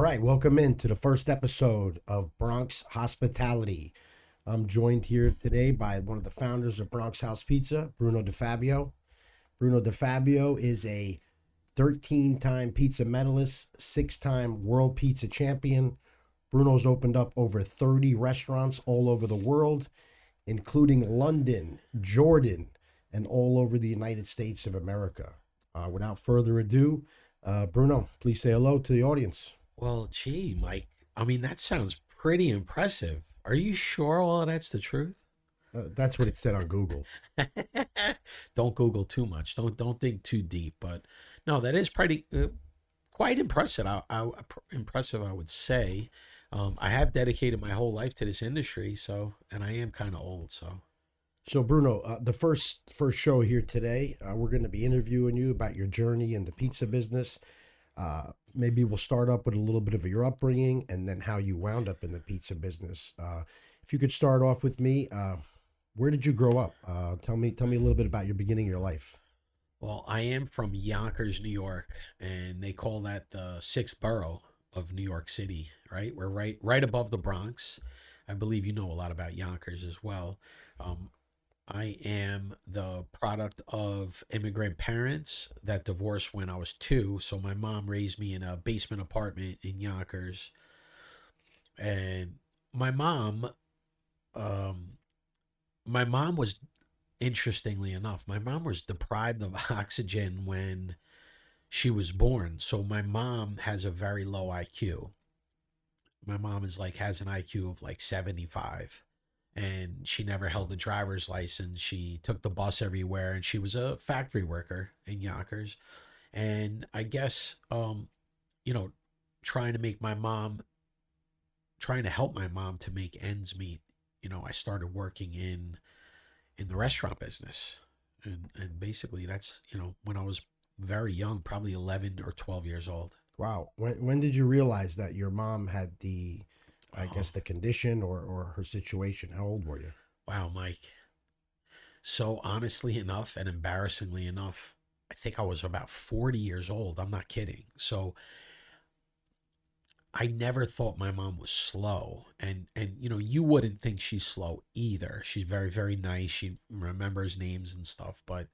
right, welcome into the first episode of Bronx Hospitality. I'm joined here today by one of the founders of Bronx House Pizza, Bruno DeFabio. Bruno DeFabio is a 13-time pizza medalist, 6-time world pizza champion. Bruno's opened up over 30 restaurants all over the world, including London, Jordan, and all over the United States of America. Without further ado, Bruno, please say hello to the audience. Well, gee, Mike, I mean, that sounds pretty impressive. Are you sure all of that's the truth? That's what it said on Google. Don't Google too much. Don't dig too deep. But no, that is pretty quite impressive. Impressive, I would say. I have dedicated my whole life to this industry, so and I am kind of old, so. So, Bruno, the first show here today, we're going to be interviewing you about your journey in the pizza business. Maybe we'll start up with a little bit of your upbringing and then how you wound up in the pizza business. If you could start off with me, where did you grow up? Tell me a little bit about your beginning of your life. Well, I am from Yonkers, New York, and they call that the sixth borough of New York City, right? We're right above the Bronx. I believe you know a lot about Yonkers as well. Um, I am the product of immigrant parents that divorced when I was two. So my mom raised me in a basement apartment in Yonkers, and my mom, um, my mom was interestingly enough, my mom was deprived of oxygen when she was born. So my mom has a very low IQ. My mom is like has an IQ of like 75, and she never held a driver's license. She took the bus everywhere, and she was a factory worker in Yonkers. And I guess you know, trying to make my mom trying to help my mom to make ends meet, I started working in the restaurant business. And basically that's, when I was very young, probably 11 or 12 years old. Wow. When did you realize that your mom had I Oh, guess, the condition or her situation? How old were you? wow, Mike. So honestly enough and embarrassingly enough, I think I was about 40 years old. I'm not kidding. So I never thought my mom was slow. And you wouldn't think she's slow either. She's very, very nice. She remembers names and stuff, but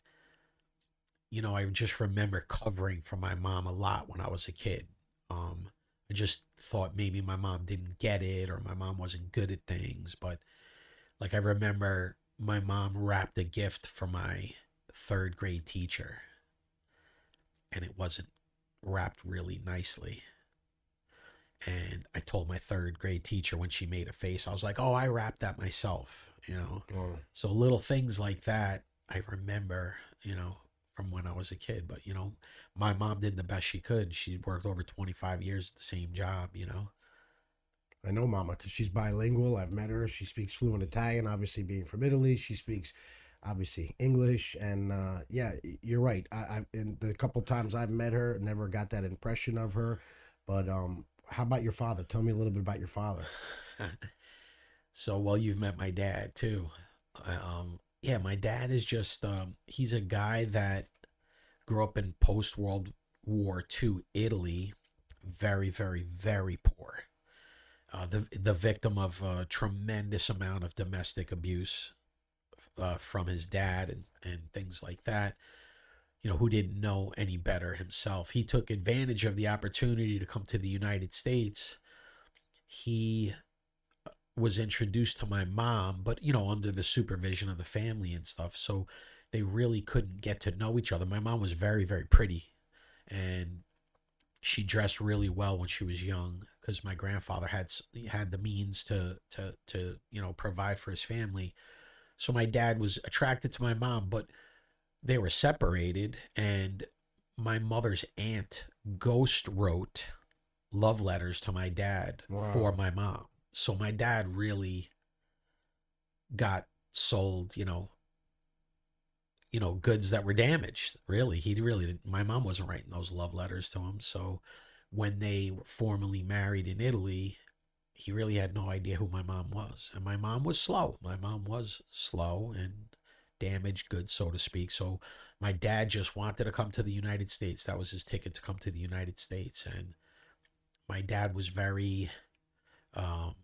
I just remember covering for my mom a lot when I was a kid. Um I just thought maybe my mom didn't get it or my mom wasn't good at things, but like I remember my mom wrapped a gift for my third grade teacher, and it wasn't wrapped really nicely. And I told my third grade teacher when she made a face, I was like, "Oh, I wrapped that myself." Oh, So little things like that I remember, from when I was a kid. But my mom did the best she could. She worked over 25 years at the same job. I know Mama because she's bilingual. I've met her. She speaks fluent Italian. Obviously, being from Italy, she speaks obviously English. And yeah, you're right. In the couple times I've met her, never got that impression of her. But how about your father? Tell me a little bit about your father. So, well, you've met my dad too. Yeah, my dad is just he's a guy that grew up in post World War II Italy, very, very, very poor. The victim of a tremendous amount of domestic abuse from his dad and things like that. Who didn't know any better himself. He took advantage of the opportunity to come to the United States. He was introduced to my mom, but under the supervision of the family and stuff. So they really couldn't get to know each other. My mom was very, very pretty, and she dressed really well when she was young because my grandfather had the means to provide for his family. So my dad was attracted to my mom, but they were separated, and my mother's aunt ghost wrote love letters to my dad for Wow. my mom. So my dad really got sold, goods that were damaged. Really, he really didn't. My mom wasn't writing those love letters to him. So when they were formally married in Italy, he really had no idea who my mom was. And my mom was slow. My mom was slow and damaged goods, so to speak. So my dad just wanted to come to the United States. That was his ticket to come to the United States. And my dad was very um,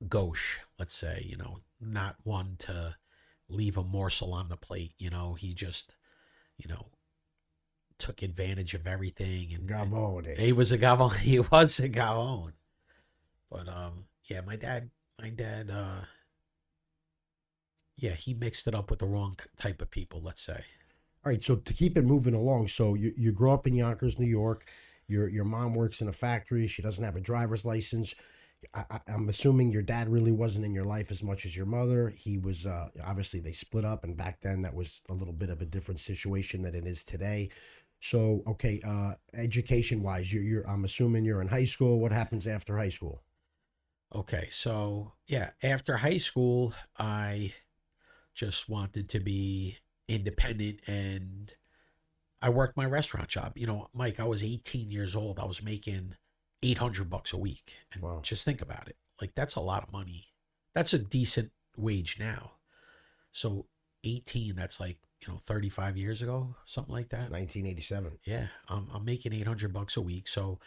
gauche, let's say, not one to leave a morsel on the plate. He just, you know, took advantage of everything, and Gavone. he was a gavon. He was a gavon. But yeah, my dad, yeah, he mixed it up with the wrong type of people, let's say. All right, so to keep it moving along, so you grew up in Yonkers, New York. Your mom works in a factory. She doesn't have a driver's license. I'm assuming your dad really wasn't in your life as much as your mother. He was obviously they split up, and back then that was a little bit of a different situation than it is today. So okay, education wise, you're I'm assuming you're in high school. What happens after high school? Okay, so yeah, after high school, I just wanted to be independent, and I worked my restaurant job. Mike, I was 18 years old. I was making 800 bucks a week. And Wow, just think about it. Like, that's a lot of money. That's a decent wage now. So 18, that's like, 35 years ago, something like it's that. 1987. Yeah, I'm making 800 bucks a week. So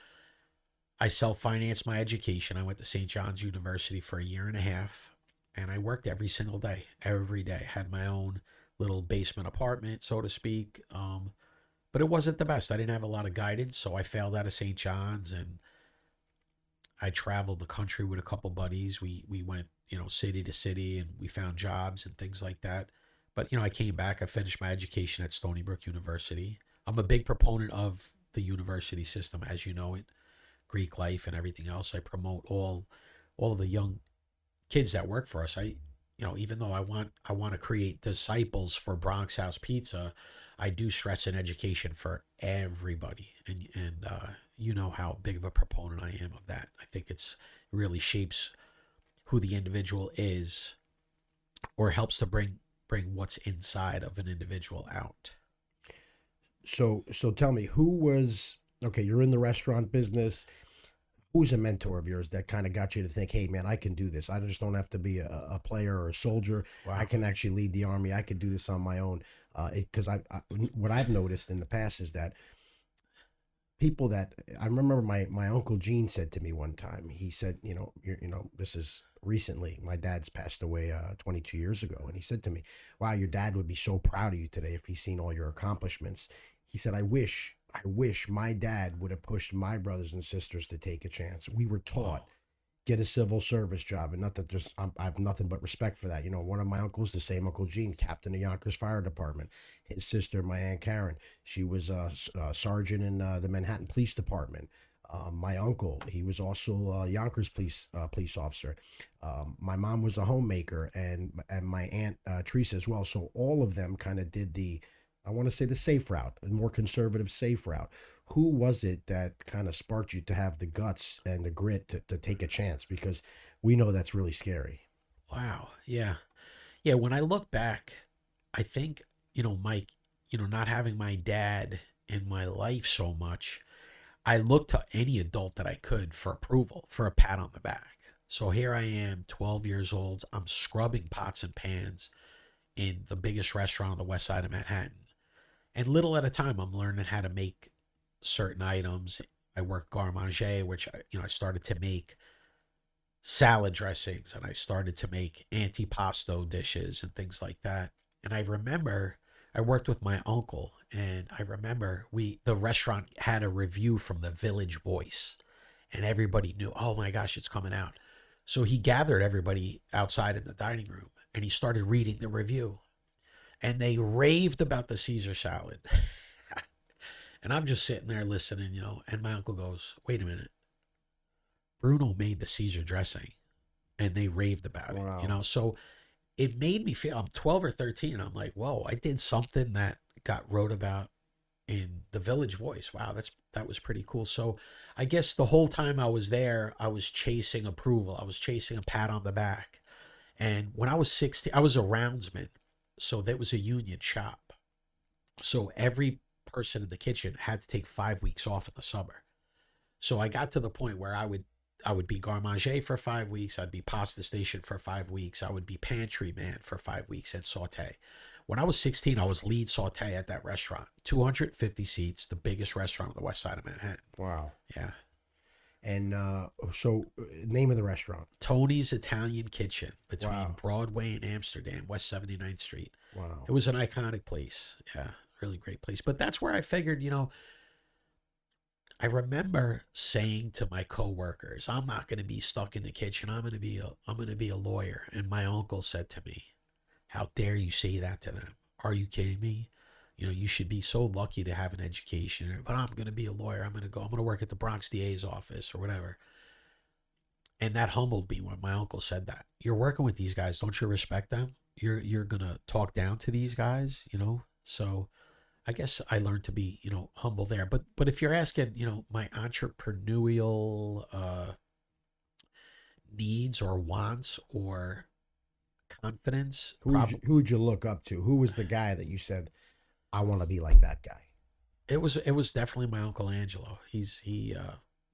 I self-financed my education. I went to St. John's University for a year and a half, and I worked every single day, every day. Had my own little basement apartment, so to speak. But it wasn't the best. I didn't have a lot of guidance, so I failed out of St. John's, and I traveled the country with a couple buddies. We went, city to city, and we found jobs and things like that. But I came back. I finished my education at Stony Brook University. I'm a big proponent of the university system, as you know it, Greek life and everything else. I promote all of the young kids that work for us. Even though I want to create disciples for Bronx House Pizza, I do stress in education for everybody, and you know how big of a proponent I am of that. I think it really shapes who the individual is, or helps to bring what's inside of an individual out. So tell me, who was okay? You're in the restaurant business. Who's a mentor of yours that kind of got you to think, hey man, I can do this. I just don't have to be a player or a soldier. I Wow. can actually lead the army. I could do this on my own. Because what I've noticed in the past is that people that I remember my uncle Gene said to me one time. He said, this is recently. My dad's passed away 22 years ago, and he said to me, "Wow, your dad would be so proud of you today if he's seen all your accomplishments." He said, I wish my dad would have pushed my brothers and sisters to take a chance. We were taught Wow. get a civil service job, and not that just I have nothing but respect for that. One of my uncles, the same Uncle Gene, captain of Yonkers Fire Department. His sister, my aunt Karen, she was a sergeant in the Manhattan Police Department. My uncle, he was also a Yonkers police officer. My mom was a homemaker, and my aunt Teresa as well. So all of them kind of did I want to say the safe route, a more conservative safe route. Who was it that kind of sparked you to have the guts and the grit to take a chance? Because we know that's really scary. Wow. Yeah. Yeah. When I look back, I think, Mike, not having my dad in my life so much, I looked to any adult that I could for approval, for a pat on the back. So here I am, 12 years old. I'm scrubbing pots and pans in the biggest restaurant on the west side of Manhattan. And little at a time, I'm learning how to make certain items. I worked garde manger, which I started to make salad dressings, and I started to make antipasto dishes and things like that. And I remember I worked with my uncle, and I remember the restaurant had a review from the Village Voice, and everybody knew, oh my gosh, it's coming out. So he gathered everybody outside in the dining room, and he started reading the review, and they raved about the Caesar salad. And I'm just sitting there listening, and my uncle goes, wait a minute, Bruno made the Caesar dressing, and they raved about it. Wow. So it made me feel, I'm 12 or 13, and I'm like, whoa, I did something that got wrote about in the Village Voice. Wow, that was pretty cool. So I guess the whole time I was there, I was chasing approval. I was chasing a pat on the back. And when I was 16, I was a roundsman. So that was a union shop. So every person in the kitchen had to take 5 weeks off in the summer. So I got to the point where I would be garde manger for 5 weeks. I'd be pasta station for 5 weeks. I would be pantry man for 5 weeks and saute. When I was 16, I was lead saute at that restaurant. 250 seats, the biggest restaurant on the west side of Manhattan. Wow. Yeah. And name of the restaurant. Tony's Italian Kitchen between Wow. Broadway and Amsterdam, West 79th Street. Wow. It was an iconic place. Yeah, really great place. But that's where I figured, I remember saying to my coworkers, I'm not going to be stuck in the kitchen. I'm going to be a lawyer. And my uncle said to me, "How dare you say that to them? Are you kidding me? You should be so lucky to have an education. But I'm going to be a lawyer. I'm going to work at the Bronx DA's office or whatever." And that humbled me when my uncle said that. You're working with these guys, don't you respect them? You're going to talk down to these guys. So I guess I learned to be, humble there. But if you're asking, my entrepreneurial needs or wants or confidence, probably Who'd you look up to? Who was the guy that you said, I want to be like that guy? it was definitely my uncle Angelo. He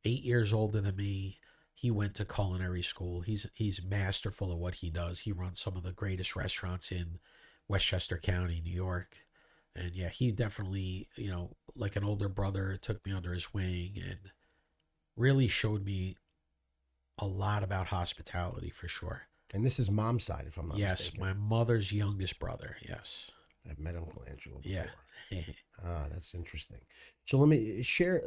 8 years older than me. He went to culinary school. He's masterful at what he does. He runs some of the greatest restaurants in Westchester County, New York. And yeah, he definitely, like an older brother, took me under his wing and really showed me a lot about hospitality for sure. And this is mom's side, if I'm not Yes, mistaken. my mother's youngest brother. Yes. I've met Uncle Angelo Yeah. before. Ah, that's interesting. So let me share.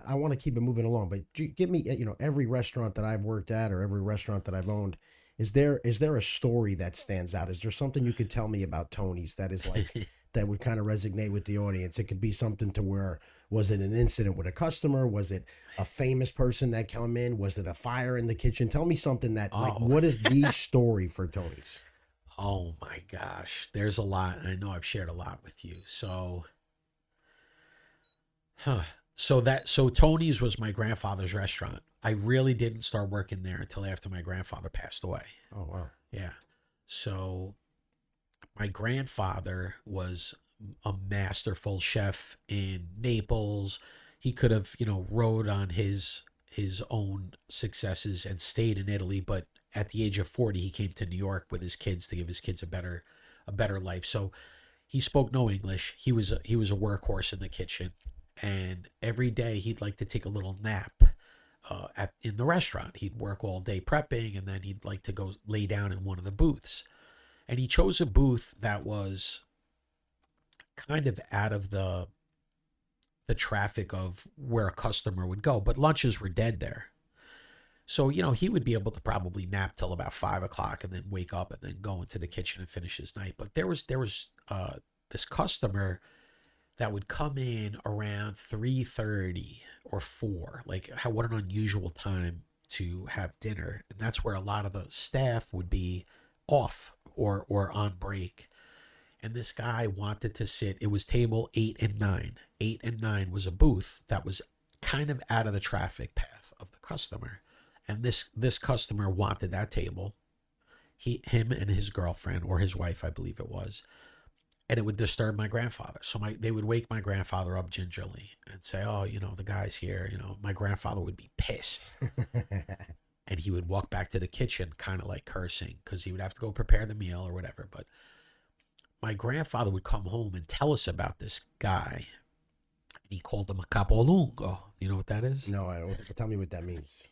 I want to keep it moving along, but give me, every restaurant that I've worked at or every restaurant that I've owned. Is there a story that stands out? Is there something you could tell me about Tony's that is like that would kind of resonate with the audience? It could be something to where, was it an incident with a customer? Was it a famous person that come in? Was it a fire in the kitchen? Tell me something that, like, Oh, what is the story for Tony's? oh my gosh. There's a lot. I know I've shared a lot with you. Huh. So Tony's was my grandfather's restaurant. I really didn't start working there until after my grandfather passed away. Oh wow. Yeah. So my grandfather was a masterful chef in Naples. He could have, rode on his own successes and stayed in Italy, but at the age of 40 he came to New York with his kids to give his kids a better life. So he spoke no English. He was a workhorse in the kitchen, and every day he'd like to take a little nap in the restaurant. He'd work all day prepping, and then he'd like to go lay down in one of the booths. And he chose a booth that was kind of out of the traffic of where a customer would go, but lunches were dead there. So, he would be able to probably nap till about 5 o'clock and then wake up and then go into the kitchen and finish his night. But there was this customer that would come in around 3:30 or 4. Like, what an unusual time to have dinner. And that's where a lot of the staff would be off or on break. And this guy wanted to sit. It was table 8 and 9. 8 and 9 was a booth that was kind of out of the traffic path of the customer. And this customer wanted that table. Him and his girlfriend, or his wife, I believe it was. And it would disturb my grandfather. So they would wake my grandfather up gingerly and say, "Oh, the guy's here." My grandfather would be pissed. And he would walk back to the kitchen kind of like cursing because he would have to go prepare the meal or whatever. But my grandfather would come home and tell us about this guy. He called him a capolungo. You know what that is? No, I don't. Tell me what that means.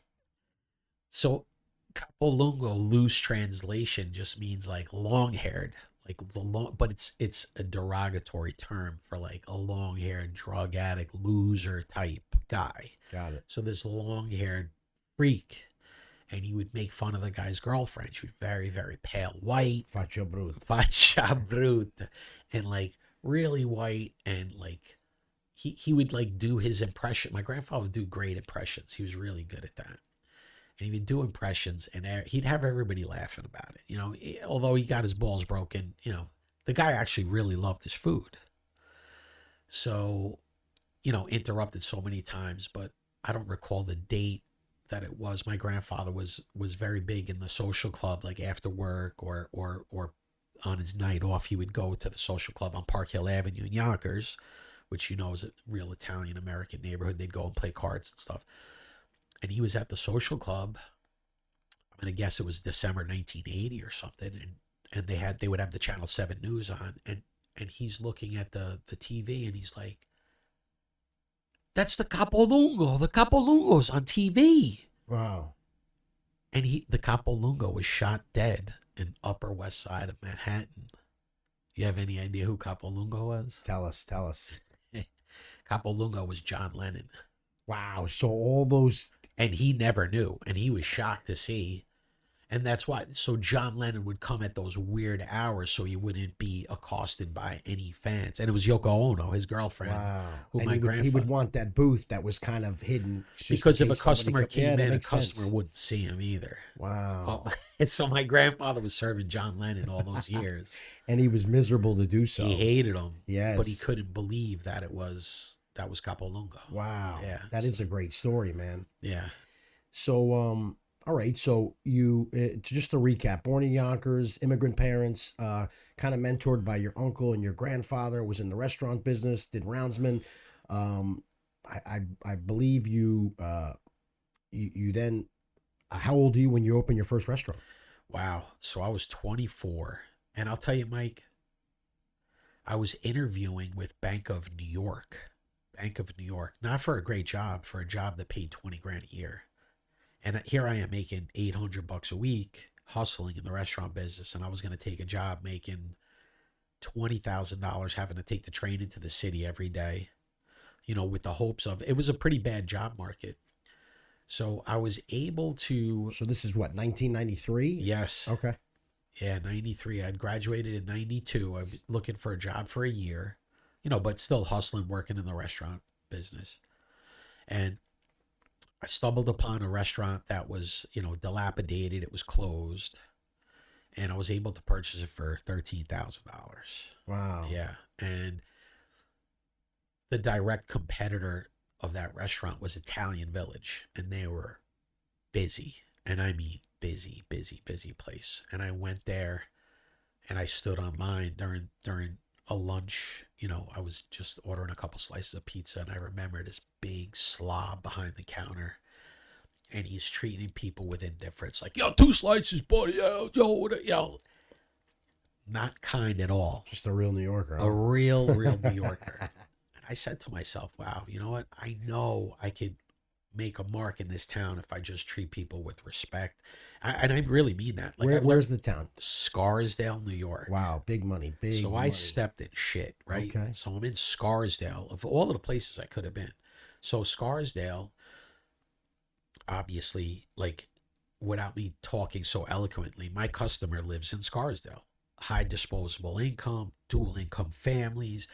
So capolungo, loose translation, just means like long-haired, like the long, but it's a derogatory term for like a long-haired drug addict, loser type guy. Got it. So this long-haired freak, and he would make fun of the guy's girlfriend. She was very, very pale white, Faccio brut. faccia brute, and like really white, and like he would like do his impression. My grandfather would do great impressions. He was really good at that. And he would do impressions, and he'd have everybody laughing about it. Although he got his balls broken, the guy actually really loved his food. So, interrupted so many times, but I don't recall the date that it was. My grandfather was very big in the social club, like after work or on his night off, he would go to the social club on Park Hill Avenue in Yonkers, which is a real Italian American neighborhood. They'd go and play cards and stuff. And he was at the social club. I'm gonna guess it was December 1980 or something, and they would have the Channel 7 news on, and he's looking at the TV, and he's like, That's the Capolungo. The Capolungo's on TV. Wow. And the Capolungo was shot dead in Upper West Side of Manhattan. You have any idea who Capolungo was? Tell us. Tell us. Capolungo was John Lennon. Wow. So all those. And he never knew. And he was shocked to see. And that's why. So John Lennon would come at those weird hours so he wouldn't be accosted by any fans. And it was Yoko Ono, his girlfriend, Wow. who And my he would grandfather. want that booth that was kind of hidden. Just Because in if a case somebody customer could- came that in, a makes customer sense. wouldn't see him either. Wow. And so my grandfather was serving John Lennon all those years. And he was miserable to do so. He hated him. Yes. But he couldn't believe that that was Capolungo. Wow. Yeah. That is a great story, man. Yeah. So, all right. So you, just to recap, born in Yonkers, immigrant parents, kind of mentored by your uncle and your grandfather, was in the restaurant business, did roundsman. I believe you then, how old are you when you opened your first restaurant? Wow. So I was 24. And I'll tell you, Mike, I was interviewing with Bank of New York. Bank of New York. Not for a great job, for a job that paid 20 grand a year. And here I am making $800 a week, hustling in the restaurant business. And I was going to take a job making $20,000, having to take the train into the city every day, with the hopes of, it was a pretty bad job market. So I was able to. So this is what, 1993? Yes. Okay. Yeah, 93. I'd graduated in 92. I was looking for a job for a year, but still hustling, working in the restaurant business. And I stumbled upon a restaurant that was, dilapidated. It was closed. And I was able to purchase it for $13,000. Wow. Yeah. And the direct competitor of that restaurant was Italian Village. And they were busy. And I mean busy, busy, busy place. And I went there and I stood online during a lunch. I was just ordering a couple slices of pizza, and I remember this big slob behind the counter, and he's treating people with indifference, like, yo, 2 slices, buddy, yo. Not kind at all. Just a real New Yorker. A real New Yorker. And I said to myself, wow, you know what? I know I could make a mark in this town if I just treat people with respect. And I really mean that. Like, Where's the town? Scarsdale, New York. Wow, big money, big So money. I stepped in shit, right? Okay. So I'm in Scarsdale, of all of the places I could have been. So Scarsdale, obviously, like, without me talking so eloquently, my customer lives in Scarsdale. High disposable income, dual income families,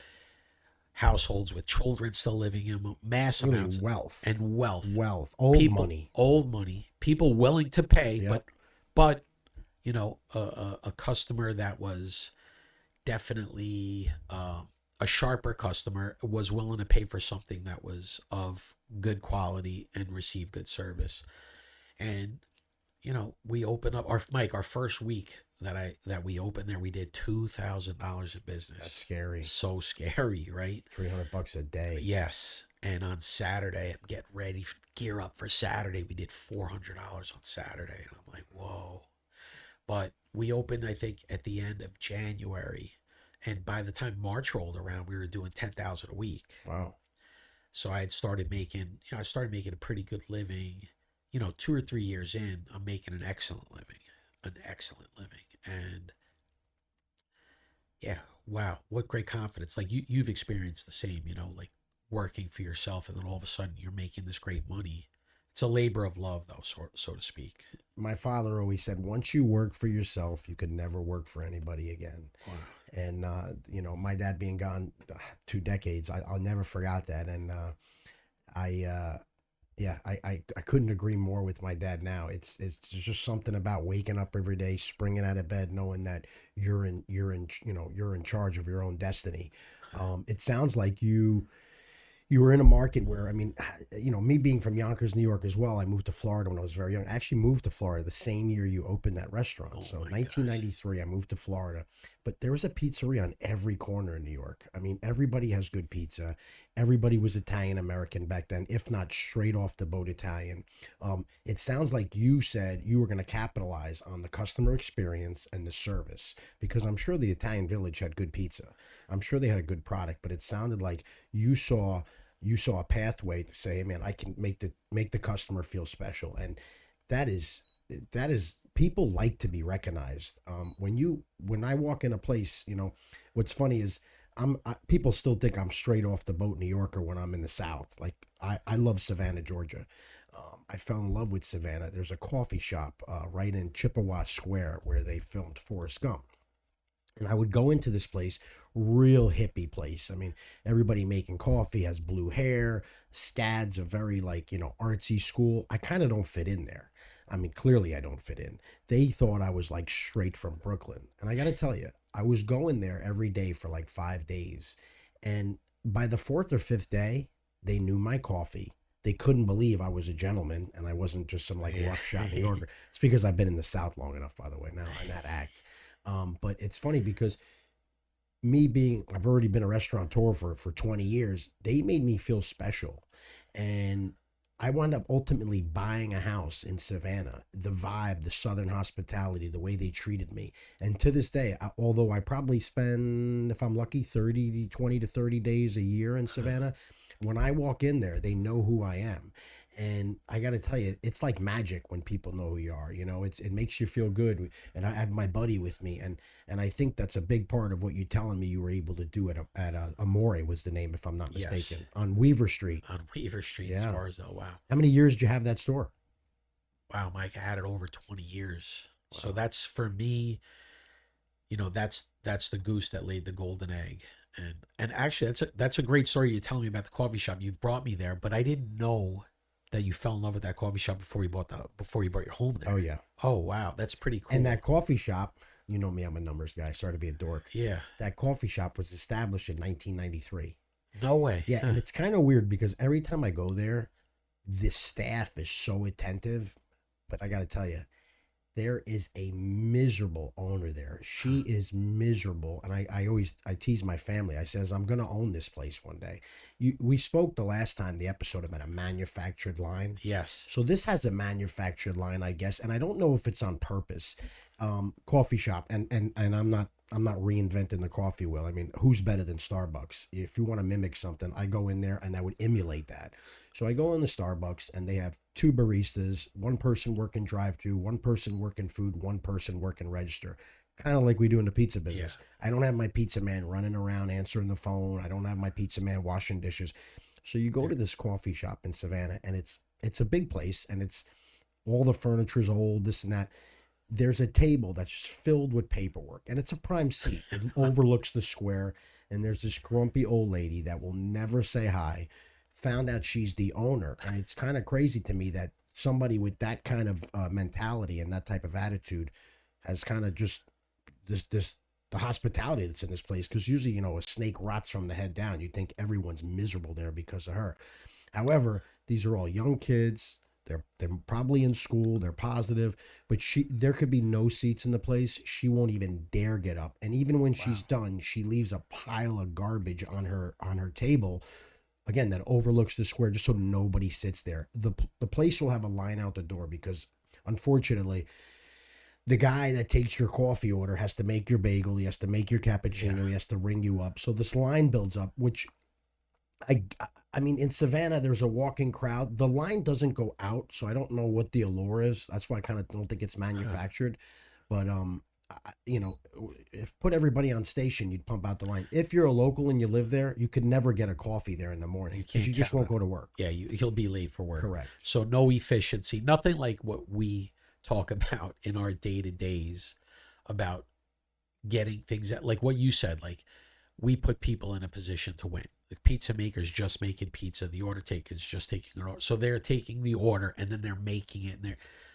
households with children still living in mass Really amounts wealth. and wealth. Old People, money. old money, people willing to pay, Yep. but a customer that was definitely a sharper customer, was willing to pay for something that was of good quality and receive good service. And we opened up our first week that we opened there, we did $2,000 in business. That's scary. So scary, right? $300 a day. Yes. And on Saturday, I'm getting ready, gear up for Saturday. We did $400 on Saturday. And I'm like, whoa. But we opened, I think, at the end of January. And by the time March rolled around, we were doing $10,000 a week. Wow. So I had started making, a pretty good living. 2 or 3 years in, I'm making an excellent living. And yeah, wow, what great confidence. Like you've experienced the same, like working for yourself, and then all of a sudden you're making this great money. It's a labor of love, though, so to speak. My father always said, once you work for yourself, you could never work for anybody again. Wow. And, my dad being gone 2 decades, I'll never forgot that. And I couldn't agree more with my dad now. It's just something about waking up every day, springing out of bed, knowing that you're in charge of your own destiny. It sounds like you were in a market where, I mean, me being from Yonkers, New York as well, I moved to Florida when I was very young. I actually moved to Florida the same year you opened that restaurant. Oh, So my 1993, I moved to Florida. But there was a pizzeria on every corner in New York. I mean, everybody has good pizza. Everybody was Italian American back then, if not straight off the boat Italian. It sounds like you said you were going to capitalize on the customer experience and the service, because I'm sure the Italian Village had good pizza. I'm sure they had a good product, but it sounded like you saw you saw a pathway to say, hey, man, I can make the customer feel special. And that is people like to be recognized. When I walk in a place, what's funny is people still think I'm straight off the boat New Yorker when I'm in the South. Like I love Savannah, Georgia. I fell in love with Savannah. There's a coffee shop right in Chippewa Square where they filmed Forrest Gump. And I would go into this place, real hippie place. I mean, everybody making coffee has blue hair. Scad's a very like, artsy school. I kind of don't fit in there. I mean, clearly I don't fit in. They thought I was like straight from Brooklyn. And I got to tell you, I was going there every day for like 5 days. And by the fourth or fifth day, they knew my coffee. They couldn't believe I was a gentleman and I wasn't just some like roughshod New Yorker. It's because I've been in the South long enough, by the way, now in that act. But it's funny because I've already been a restaurateur for 20 years. They made me feel special. And I wound up ultimately buying a house in Savannah. The vibe, the Southern hospitality, the way they treated me. And to this day, although I probably spend, if I'm lucky, 20 to 30 days a year in Savannah, when I walk in there, they know who I am. And I got to tell you, it's like magic when people know who you are. It makes you feel good. And I have my buddy with me, and I think that's a big part of what you're telling me you were able to do at Amore was the name, if I'm not mistaken, Yes. on Weaver Street. On Weaver Street, Yeah. Scarsdale. Wow. How many years did you have that store? Wow, Mike, I had it over 20 years. So Wow. that's for me, that's the goose that laid the golden egg. And actually that's a great story you're telling me about the coffee shop. You've brought me there, but I didn't know that you fell in love with that coffee shop before you bought your home there. Oh yeah. Oh wow, that's pretty cool. And that coffee shop, you know me, I'm a numbers guy. Sorry to be a dork. Yeah. That coffee shop was established in 1993. No way. Yeah, Huh. and it's kind of weird because every time I go there, the staff is so attentive. But I got to tell you, there is a miserable owner there. She is miserable, and I tease my family. I says I'm gonna own this place one day. We spoke the last time the episode about a manufactured line. Yes. So this has a manufactured line, I guess, and I don't know if it's on purpose. Coffee shop, and I'm not reinventing the coffee wheel. I mean, who's better than Starbucks? If you want to mimic something, I go in there and I would emulate that. So I go in the Starbucks and they have two baristas, one person working drive-through, one person working food, one person working register. Kind of like we do in the pizza business. Yeah. I don't have my pizza man running around answering the phone. I don't have my pizza man washing dishes. So you go to this coffee shop in Savannah, and it's a big place, and it's all the furniture's old, this and that. There's a table that's just filled with paperwork, and it's a prime seat. It overlooks the square, and there's this grumpy old lady that will never say hi. Found out she's the owner, and it's kind of crazy to me that somebody with that kind of mentality and that type of attitude has kind of just this the hospitality that's in this place. Because usually, a snake rots from the head down. You think everyone's miserable there because of her. However, these are all young kids. They're probably in school. They're positive, but there could be no seats in the place. She won't even dare get up, and even when she's done, she leaves a pile of garbage on her table. Again, that overlooks the square, just so nobody sits there. The place will have a line out the door because, unfortunately, the guy that takes your coffee order has to make your bagel. He has to make your cappuccino. Yeah. He has to ring you up. So this line builds up, which I I mean, in Savannah, there's a walking crowd. The line doesn't go out, so I don't know what the allure is. That's why I kind of don't think it's manufactured. But if put everybody on station, you'd pump out the line. If you're a local and you live there, you could never get a coffee there in the morning You because can't you just count won't on go to work. Yeah, he'll be late for work. Correct. So no efficiency, nothing like what we talk about in our day-to-days about getting things that, like what you said, like we put people in a position to win. The pizza maker's just making pizza, the order taker's just taking an order. So they're taking the order and then they're making it,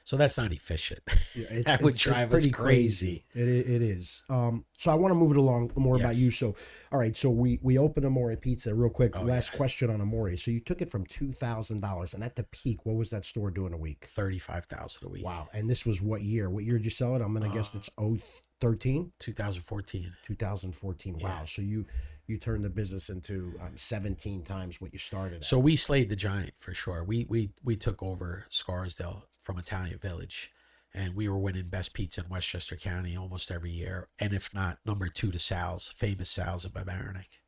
so that's not efficient. Yeah, That would drive us pretty crazy. It is. So I want to move it along more about Yes. you. So, all right. So we opened Amore Pizza real quick. Oh, Last yeah. question on Amore. So you took it from $2,000, and at the peak, what was that store doing a week? 35,000 a week. Wow. And this was what year? What year did you sell it? I'm gonna guess it's 13, 2014. 2014. Wow. Yeah. So you turned the business into 17 times what you started at. So we slayed the giant for sure. We took over Scarsdale from Italian Village, and we were winning best pizza in Westchester County almost every year, and if not, number 2 to Sal's, famous Sal's in Bamaroneck.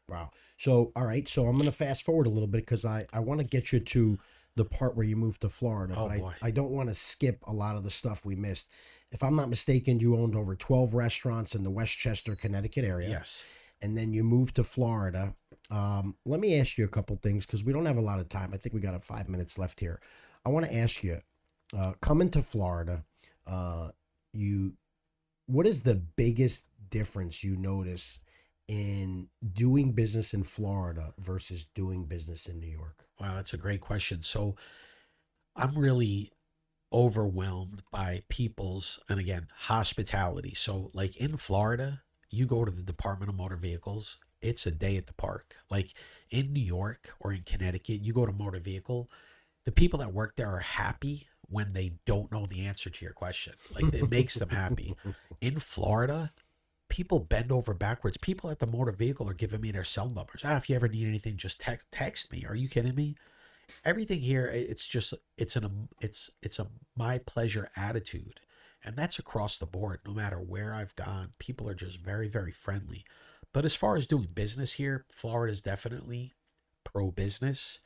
Wow. So, all right. So I'm going to fast forward a little bit because I want to get you to the part where you moved to Florida, Oh but boy. I don't want to skip a lot of the stuff we missed. If I'm not mistaken, you owned over 12 restaurants in the Westchester, Connecticut area, Yes. and then you moved to Florida. Let me ask you a couple things because we don't have a lot of time. I think we got 5 minutes left here. I want to ask you, coming to Florida, uh, you what is the biggest difference you notice in doing business in Florida versus doing business in New York? Wow, that's a great question. So I'm really overwhelmed by people's, and again, hospitality. So like in Florida, you go to the Department of Motor Vehicles, it's a day at the park. Like in New York or in Connecticut, you go to motor vehicle, the people that work there are happy when they don't know the answer to your question. Like it makes them happy. In Florida, people bend over backwards. People at the motor vehicle are giving me their cell numbers. If you ever need anything, just text me. Are you kidding me? Everything here, it's just it's a my pleasure attitude, and that's across the board. No matter where I've gone, people are just very friendly. But as far as doing business here, Florida is definitely pro business.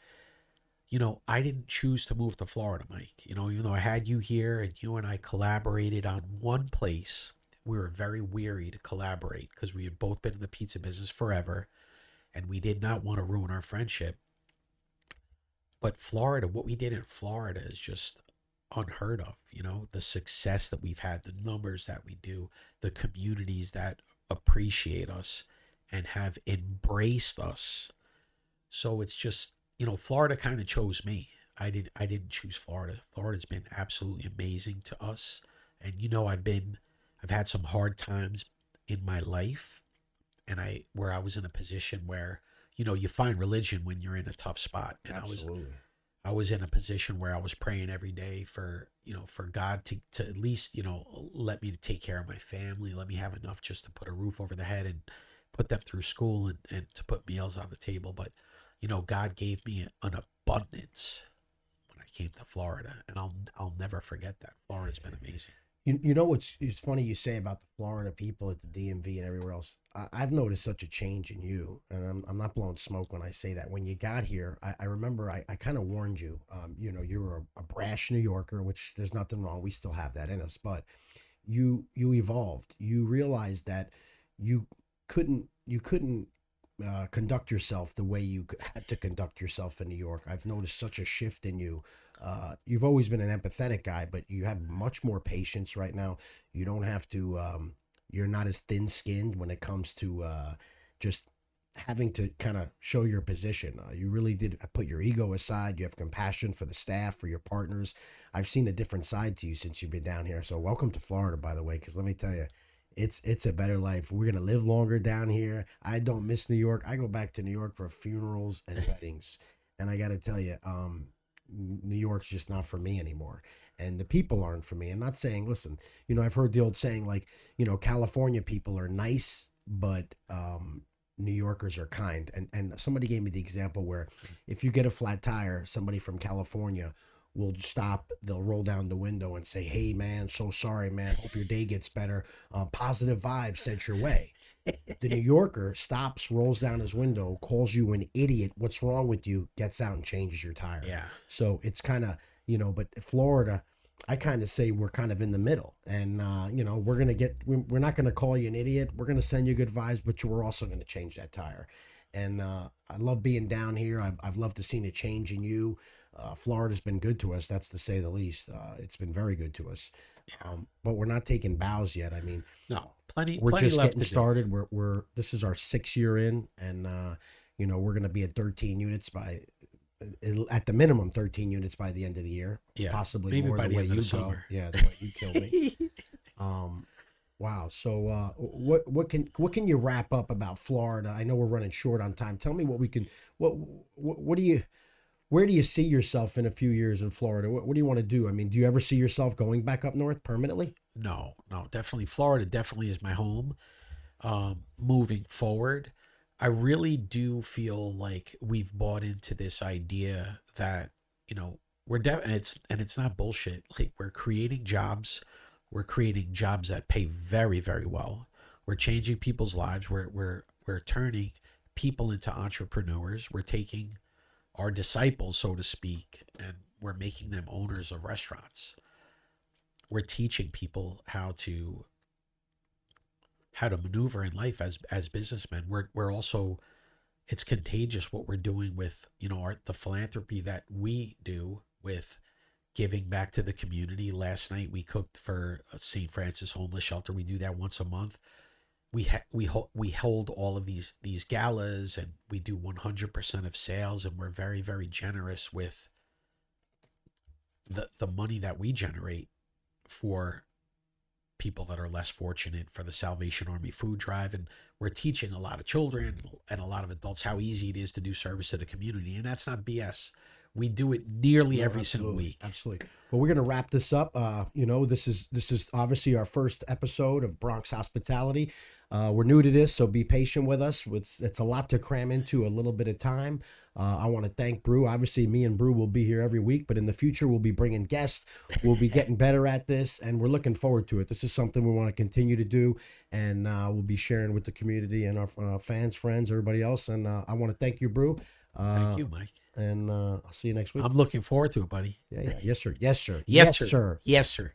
I didn't choose to move to Florida, Mike. Even though I had you here and you and I collaborated on one place, we were very weary to collaborate because we had both been in the pizza business forever and we did not want to ruin our friendship. But Florida, what we did in Florida is just unheard of. The success that we've had, the numbers that we do, the communities that appreciate us and have embraced us. So it's just, Florida kind of chose me. I didn't choose Florida. Florida's been absolutely amazing to us. And I've had some hard times in my life and where I was in a position where, you find religion when you're in a tough spot. And Absolutely. I was in a position where I was praying every day for God to at least, let me take care of my family, let me have enough just to put a roof over the head and put them through school and to put meals on the table. But, God gave me an abundance when I came to Florida, and I'll never forget that. Florida's been amazing. You know what's it's funny you say about the Florida people at the DMV and everywhere else. I've noticed such a change in you, and I'm not blowing smoke when I say that. When you got here, I remember I kind of warned you. You were a brash New Yorker, which there's nothing wrong. We still have that in us, but you evolved. You realized that you you couldn't conduct yourself the way had to conduct yourself in New York. I've noticed such a shift in you. You've always been an empathetic guy, but you have much more patience right now. You don't have to. You're not as thin-skinned when it comes to just having to kind of show your position. You really did put your ego aside. You have compassion for the staff, for your partners. I've seen a different side to you since you've been down here. So welcome to Florida, by the way, because let me tell you, it's a better life. We're gonna live longer down here. I don't miss New York. I go back to New York for funerals and weddings, and I got to tell you, New York's just not for me anymore, and the people aren't for me. I'm not saying, listen, I've heard the old saying like, California people are nice, but New Yorkers are kind. And somebody gave me the example where if you get a flat tire, somebody from California will stop, they'll roll down the window and say, "Hey man, so sorry man, hope your day gets better, positive vibes sent your way." The New Yorker stops, rolls down his window, calls you an idiot, "What's wrong with you?" Gets out and changes your tire. Yeah. So it's kind of, but Florida, I kind of say we're kind of in the middle. And, we're not going to call you an idiot. We're going to send you good vibes, but we're also going to change that tire. And I love being down here. I've loved to see a change in you. Florida's been good to us. That's to say the least. It's been very good to us. Yeah. But we're not taking bows yet. I mean, No, plenty we're plenty just left getting to do. started. We're this is our 6 year in, and we're going to be at 13 units by at the minimum 13 units by the end of the year, Yeah. possibly Maybe more by the the way end of the you go. summer. Yeah, the way you kill me. Um, wow. So what can you wrap up about Florida? I know we're running short on time. Tell me what do you where do you see yourself in a few years in Florida? What do you want to do? I mean, do you ever see yourself going back up north permanently? No, no, definitely Florida definitely is my home. Moving forward, I really do feel like we've bought into this idea that and it's not bullshit. Like we're creating jobs, that pay very well. We're changing people's lives. We're turning people into entrepreneurs. We're taking our disciples, so to speak, and we're making them owners of restaurants. We're teaching people how to maneuver in life as businessmen. We're also, it's contagious what we're doing with, the philanthropy that we do with giving back to the community. Last night we cooked for St. Francis Homeless Shelter. We do that once a month. We hold all of these galas, and we do 100% of sales, and we're very, very generous with the money that we generate for people that are less fortunate, for the Salvation Army food drive. And we're teaching a lot of children and a lot of adults how easy it is to do service to the community, and that's not BS. We do it nearly No, every single absolutely, week. absolutely. Well, we're gonna wrap this up. This is obviously our first episode of Bronx Hospitality. We're new to this, so be patient with us. It's a lot to cram into a little bit of time. I want to thank Brew. Obviously, me and Brew will be here every week, but in the future, we'll be bringing guests. We'll be getting better at this, and we're looking forward to it. This is something we want to continue to do, and we'll be sharing with the community and our fans, friends, everybody else. And I want to thank you, Brew. Thank you, Mike. And I'll see you next week. I'm looking forward to it, buddy. Yeah, yeah. Yes, sir. Yes, sir. Yes, sir. Yes, sir.